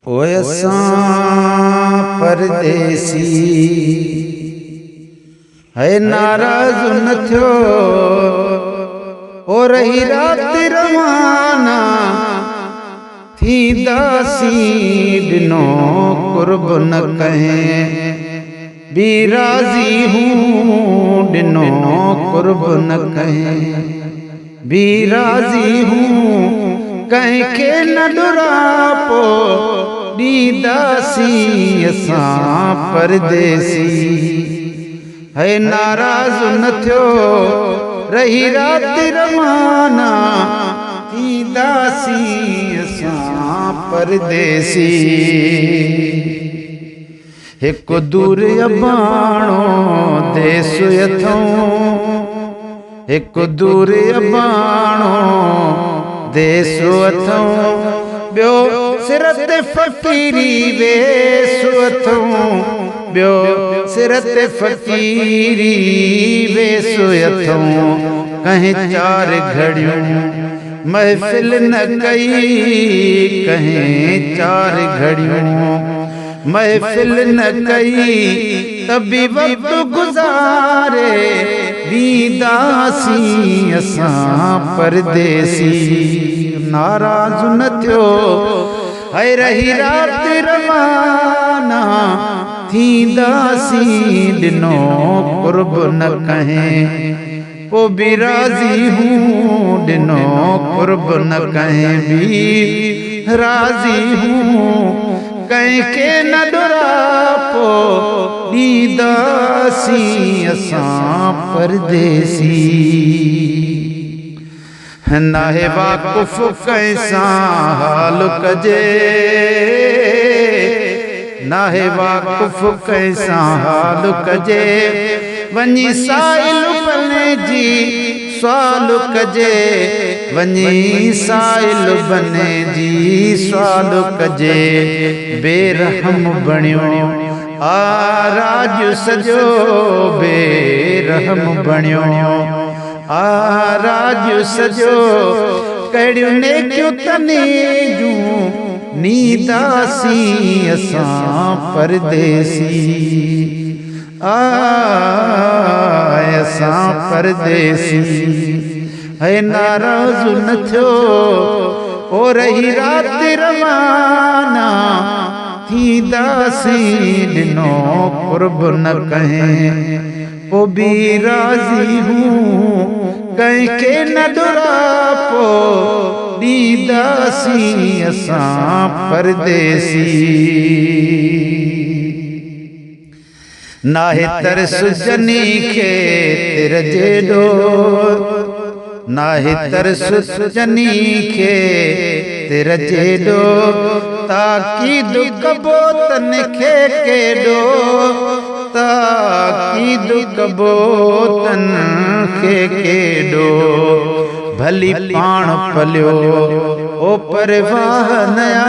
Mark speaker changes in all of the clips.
Speaker 1: ओए असां परदेसी है नाराज़ न थियो ओ रही रात रवाना थींदासीं ॾिनो कुर्ब न कहें भी राज़ी हूँ ॾिनो कुर्ब न कहें भी राज़ी हूँ कंहिंखे न ॾुरापो ॾींदासीं असां परदेसी है नाराज़ न थियो रही रात रवाना थींदासीं असां परदेसी हिकु दूर अबाणो देस अथऊं हिकु दूर अबाणो देस अथऊं ॿियो सिर ते फ़क़ीरी वेस अथऊं ॿियो सिर ते फ़क़ीरी वेस अथऊं कंहिं चार घड़ियूं महफ़िल न कई कंहिं चार घड़ियूं महफ़िल न कई तभी वक्त गुज़ारे ॾींदासीं असां परदेसी नाराज़ न थियो है रही रात रवाना थींदासीं ॾिनो कुर्ब न कहें को भी राज़ी हूँ ॾिनो कुर्ब न कहें भी राज़ी हूँ कंहिंखे न ॾुरापो ॾींदासीं असां परदेसी नाहे वाक़ुफ़ कंहिंसां हाल कजे नाहे वाक़ुफ़ कंहिंसां हाल कजे वञी साइल बने जी सवाल कजे वञी साइल बने जी सवाल कजे बेरहम बणियो आराज सजो बेरहम बणियो आराज सजो कहिड़ियूं नेकियूं तने जूं नींदासीं असां परदेसी असां परदेसी है नाराज़ न थियो ओ रही रात रवाना थींदासीं ॾिनो कुर्ब न कहें को भी राज़ी हूँ कंहिंखे न ॾुरापो ॾींदासीं असां परदेसी नाहे तरस जनी खे तिर जेॾो नाहे तरस जनी खे तिर जेॾो ताकीद कबो तन खे केॾो ताकीद कबो तन खे केॾो भली पाण पलियो ओ परवाह नया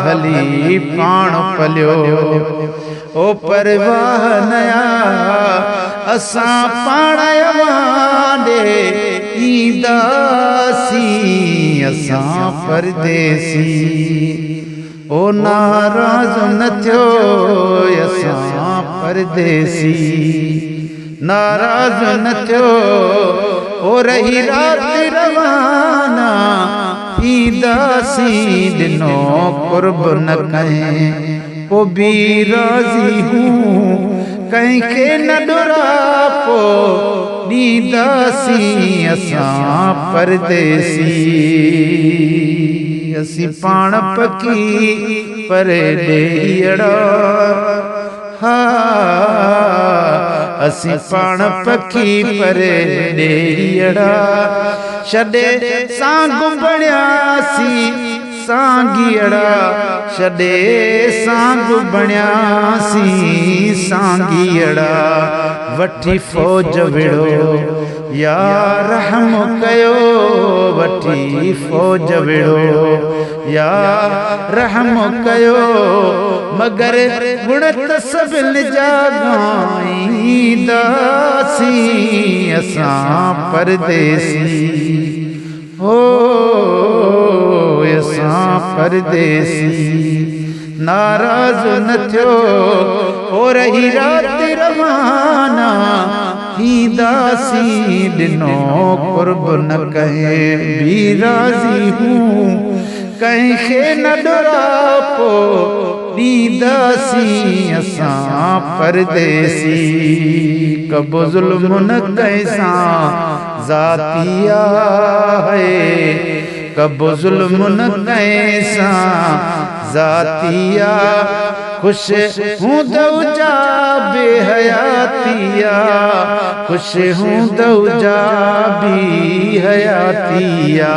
Speaker 1: भली पाण पलियो ओ परवाह नया असां पाण वांडे ईंदासीं असां परदेसी ओ नाराज़ न थियो असां परदेसी नाराज़ न थियो ओ रही रात रवाना थींदासीं ॾिनो कुर्ब न कहें को भी राज़ी हूँ कंहिंखे न ॾुरापो ॾींदासीं असां परदेसी असीं पाण पकी पर ॾेहीअड़ा हा असीं पाण पकी पर ॾेहीअड़ा छॾे सांग बणियासीं सांगीअड़ा छॾे सांग बणियासीं सांगीअड़ा वठी फ़ौज विड़ो या रहम कयो वठी फ़ौज विड़ो या रहम कयो मगर गुण त सभिनि जा ॻाईंदासीं असां परदेसी हो असां परदेसी नाराज न थियो हो रही रात रवाना दासी दिनो कुर्ब न कहे भी राजी हूँ कहीं खे न डरापो दासी असां परदेसी कबो जुल्म न कैसा जातिया है कबो जुल्म न कैसा जातिया खुश हूँ दौजा बेहयातिया खुश हूँ दौजा भी हयातिया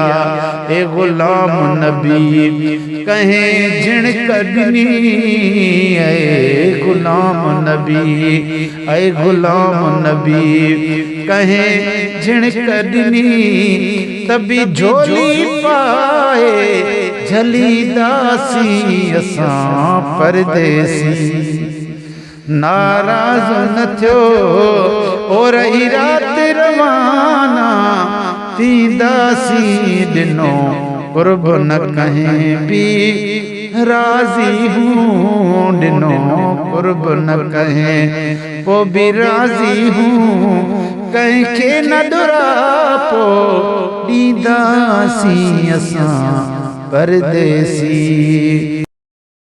Speaker 1: ए गुलाम नबी कहें झिण कदनी ए गुलाम नबी ए गुलाम नबी कहें झिण कदनी तभी झोली पाए झली दासी असां परदेसी नाराज न थियो हो रही रात रवाना दासी दिनो कुर्ब न कहें भी राजी हूँ दिनो कुर्ब न कहें वो भी राजी हूँ कहीं के न दुरापो दासी असां परदेसी।